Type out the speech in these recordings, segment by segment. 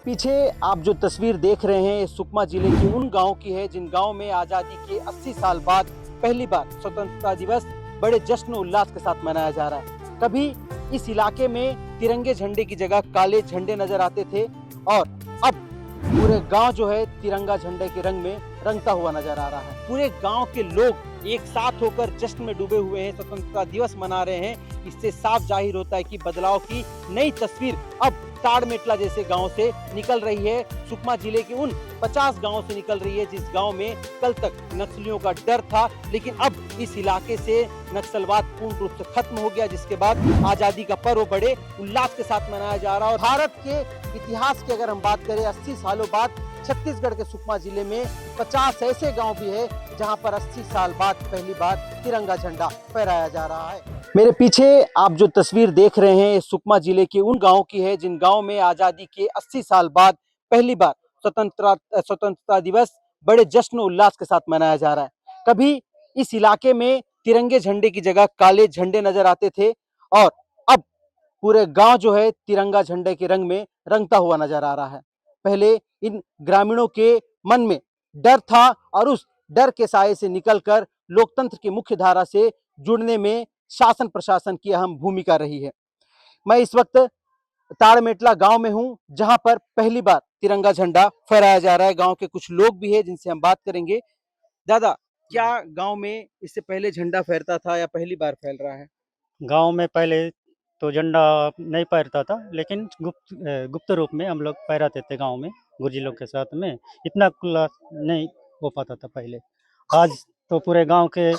पीछे आप जो तस्वीर देख रहे हैं ये सुकमा जिले के उन गांव की है जिन गांव में आजादी के 80 साल बाद पहली बार स्वतंत्रता दिवस बड़े जश्न उल्लास के साथ मनाया जा रहा है। कभी इस इलाके में तिरंगे झंडे की जगह काले झंडे नजर आते थे और अब पूरे गांव जो है तिरंगा झंडे के रंग में रंगता हुआ नजर आ रहा है। पूरे गांव के लोग एक साथ होकर जश्न में डूबे हुए हैं, स्वतंत्रता दिवस मना रहे हैं। इससे साफ जाहिर होता है कि बदलाव की नई तस्वीर अब ताड़मेटला जैसे गांव से निकल रही है। सुकमा जिले के उन 50 गांवों से निकल रही है जिस गांव में कल तक नक्सलियों का डर था, लेकिन अब इस इलाके से नक्सलवाद पूर्ण रूप से खत्म हो गया, जिसके बाद आजादी का पर्व बड़े उल्लास के साथ मनाया जा रहा है। और भारत के इतिहास की अगर हम बात करें 80 सालों बाद छत्तीसगढ़ के सुकमा जिले में 50 ऐसे गांव भी है जहां पर 80 साल बाद पहली बार तिरंगा झंडा फहराया जा रहा है। मेरे पीछे आप जो तस्वीर देख रहे हैं सुकमा जिले के उन गांव की है जिन गांव में आजादी के 80 साल बाद पहली बार स्वतंत्रता दिवस बड़े जश्न उल्लास के साथ मनाया जा रहा है। कभी इस इलाके में तिरंगे झंडे की जगह काले झंडे नजर आते थे और अब पूरे गांव जो है तिरंगा झंडे के रंग में रंगता हुआ नजर आ रहा है। पहले इन ग्रामीणों के मन में डर था और उस डर के साए से निकलकर लोकतंत्र की मुख्य धारा से जुड़ने में शासन प्रशासन की अहम भूमिका रही है। मैं इस वक्त ताड़मेटला गांव में हूं जहां पर पहली बार तिरंगा झंडा फहराया जा रहा है। गांव के कुछ लोग भी हैं जिनसे हम बात करेंगे। दादा, क्या गांव में इससे पहले झंडा फहरता था या पहली बार फैल रहा है? गांव में पहले तो झंडा नहीं फहरता था, लेकिन गुप्त रूप में हम लोग फहराते थे गांव में गुरुजी लोग के साथ में। इतना खुला नहीं हो पाता था पहले। आज तो पूरे गांव के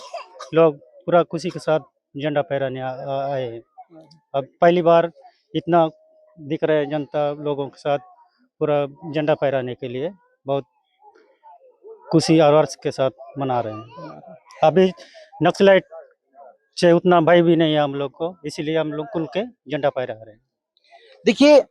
लोग पूरा खुशी के साथ झंडा फहराने आए हैं। अब पहली बार इतना दिख रहा है जनता लोगों के साथ पूरा झंडा फहराने के लिए बहुत खुशी और हर्ष के साथ मना रहे हैं। अभी नक्सलाइट से उतना भय भी नहीं है हम लोग को, इसीलिए हम लोग खुल के झंडा फहरा रहे हैं। देखिए,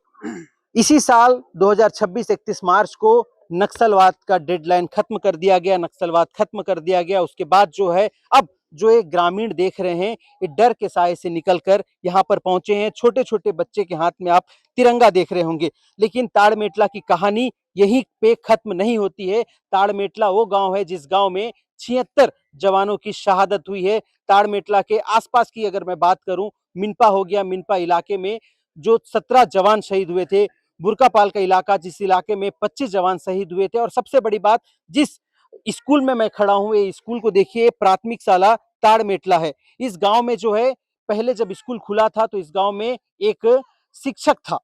इसी साल 2026 31 मार्च को नक्सलवाद का डेडलाइन खत्म कर दिया गया, नक्सलवाद खत्म कर दिया गया। उसके बाद जो है अब जो एक ग्रामीण देख रहे हैं ये डर के साए से निकलकर यहाँ पर पहुंचे हैं। छोटे छोटे बच्चे के हाथ में आप तिरंगा देख रहे होंगे, लेकिन ताड़मेटला की कहानी यहीं पे खत्म नहीं होती है। ताड़मेटला वो गांव है जिस गांव में 76 जवानों की शहादत हुई है। ताड़मेटला के आसपास की अगर मैं बात करूं, मिनपा हो गया, मिनपा इलाके में जो 17 जवान शहीद हुए थे। बुरकापाल का इलाका जिस इलाके में 25 जवान शहीद हुए थे। और सबसे बड़ी बात, जिस स्कूल में मैं खड़ा हूं ये स्कूल को देखिए, प्राथमिक शाला ताड़मेटला है। इस गांव में जो है पहले जब स्कूल खुला था तो इस गांव में एक शिक्षक था।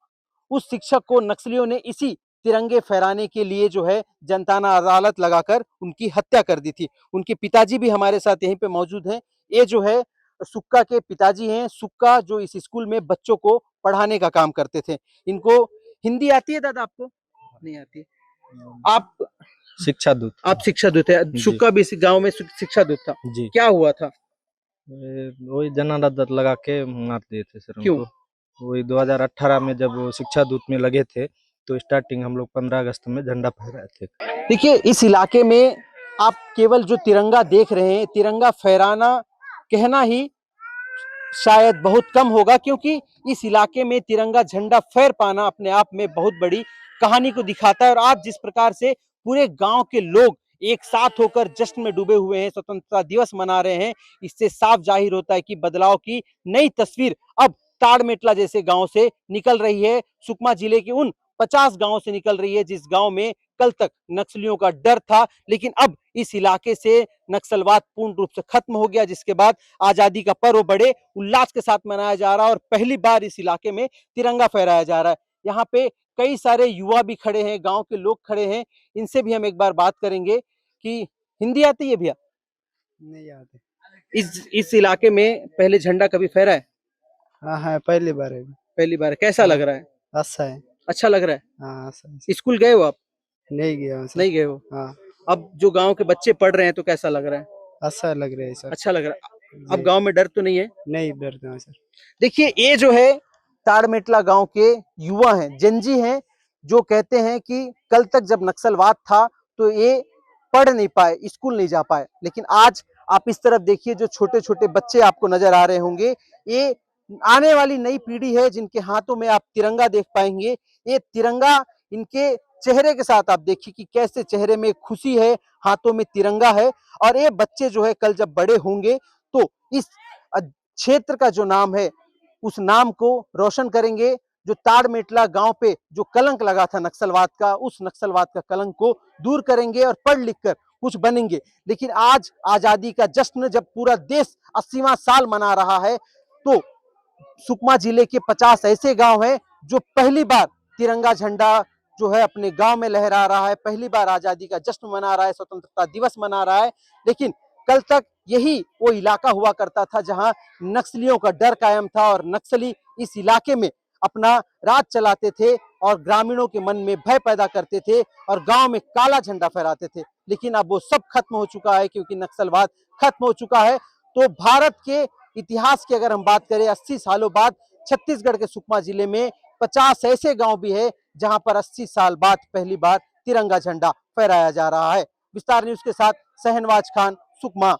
उस शिक्षक को नक्सलियों ने इसी तिरंगे फहराने के लिए जो है जनताना अदालत लगाकर उनकी हत्या कर दी थी। उनके पिताजी भी हमारे साथ यहीं पे मौजूद हैं। ये जो है सुक्का के पिताजी हैं। सुक्का जो इस स्कूल में बच्चों को पढ़ाने का काम करते थे। इनको हिंदी आती है दादा? आपको नहीं आती? आप शिक्षा दूत। आप शिक्षा दूत है। सुक्का भी इस गांव में शिक्षा दूत था। जी, क्या हुआ था? वही जनादत लगा के मार दिए थे सर क्यों? उनको। वही 2018 में जब वो शिक्षा दूत में लगे थे तो स्टार्टिंग हम लोग 15 अगस्त में झंडा फहराए थे। देखिए, इस इलाके में आप केवल जो तिरंगा देख रहे हैं, तिरंगा फहराना कहना ही शायद बहुत कम होगा, क्योंकि इस इलाके में तिरंगा झंडा फहर पाना अपने आप में बहुत बड़ी कहानी को दिखाता है। और आज जिस प्रकार से पूरे गांव के लोग एक साथ होकर जश्न में डूबे हुए हैं, स्वतंत्रता दिवस मना रहे हैं, इससे साफ जाहिर होता है कि बदलाव की नई तस्वीर अब ताड़मेटला जैसे गांव से निकल रही है। सुकमा जिले के उन 50 गांवों से निकल रही है जिस गांव में कल तक नक्सलियों का डर था, लेकिन अब इस इलाके से नक्सलवाद पूर्ण रूप से खत्म हो गया, जिसके बाद आजादी का पर्व बड़े उल्लास के साथ मनाया जा रहा है और पहली बार इस इलाके में तिरंगा फहराया जा रहा है। यहाँ पे कई सारे युवा भी खड़े हैं, गांव के लोग खड़े हैं, इनसे भी हम एक बार बात करेंगे कि हिंदी आती है भैया? नहीं आते। इस इलाके में पहले झंडा कभी फहरा है? हाँ हाँ, पहली बार है। पहली बार। कैसा लग रहा है? अच्छा है। अच्छा लग रहा है? हाँ, अच्छा है। स्कूल गए हो आप? नहीं गया सर। नहीं गए हो? हाँ, अब जो गांव के बच्चे पढ़ रहे हैं तो कैसा लग रहा है? अच्छा लग रहा है सर। अच्छा लग रहा है। अब जी। गांव में डर तो नहीं है? नहीं डरते हैं सर। देखिए, ये जो है ताड़मेटला गांव के युवा हैं, जंजी हैं, जो कहते हैं कि कल तक जब नक्सलवाद था तो ये पढ़ नहीं पाए, स्कूल नहीं जा पाए, लेकिन आज आप इस तरफ देखिए, जो छोटे छोटे बच्चे आपको नजर आ रहे होंगे, ये आने वाली नई पीढ़ी है जिनके हाथों में आप तिरंगा देख पाएंगे। ये तिरंगा इनके चेहरे के साथ आप देखिए कि कैसे चेहरे में खुशी है, हाथों में तिरंगा है और ये बच्चे जो है कल जब बड़े होंगे तो इस क्षेत्र का जो नाम है उस नाम को रोशन करेंगे। जो ताड़मेटला गांव पे जो कलंक लगा था नक्सलवाद का, उस नक्सलवाद का कलंक को दूर करेंगे और पढ़ लिख कर कुछ बनेंगे। लेकिन आज आजादी का जश्न जब पूरा देश 80वां साल मना रहा है तो सुकमा जिले के 50 ऐसे गांव हैं जो पहली बार तिरंगा झंडा जो है अपने गांव में लहरा रहा है, पहली बार आजादी का जश्न मना रहा है, स्वतंत्रता दिवस मना रहा है। लेकिन कल तक यही वो इलाका हुआ करता था जहां नक्सलियों का डर कायम था और नक्सली इस इलाके में अपना राज चलाते थे और ग्रामीणों के मन में भय पैदा करते थे और गांव में काला झंडा फहराते थे। लेकिन अब वो सब खत्म हो चुका है क्योंकि नक्सलवाद खत्म हो चुका है। तो भारत के इतिहास की अगर हम बात करें 80 सालों बाद छत्तीसगढ़ के सुकमा जिले में 50 ऐसे गांव भी है जहां पर 80 साल बाद पहली बार तिरंगा झंडा फहराया जा रहा है। विस्तार न्यूज के साथ सहनवाज खान, सुकमा।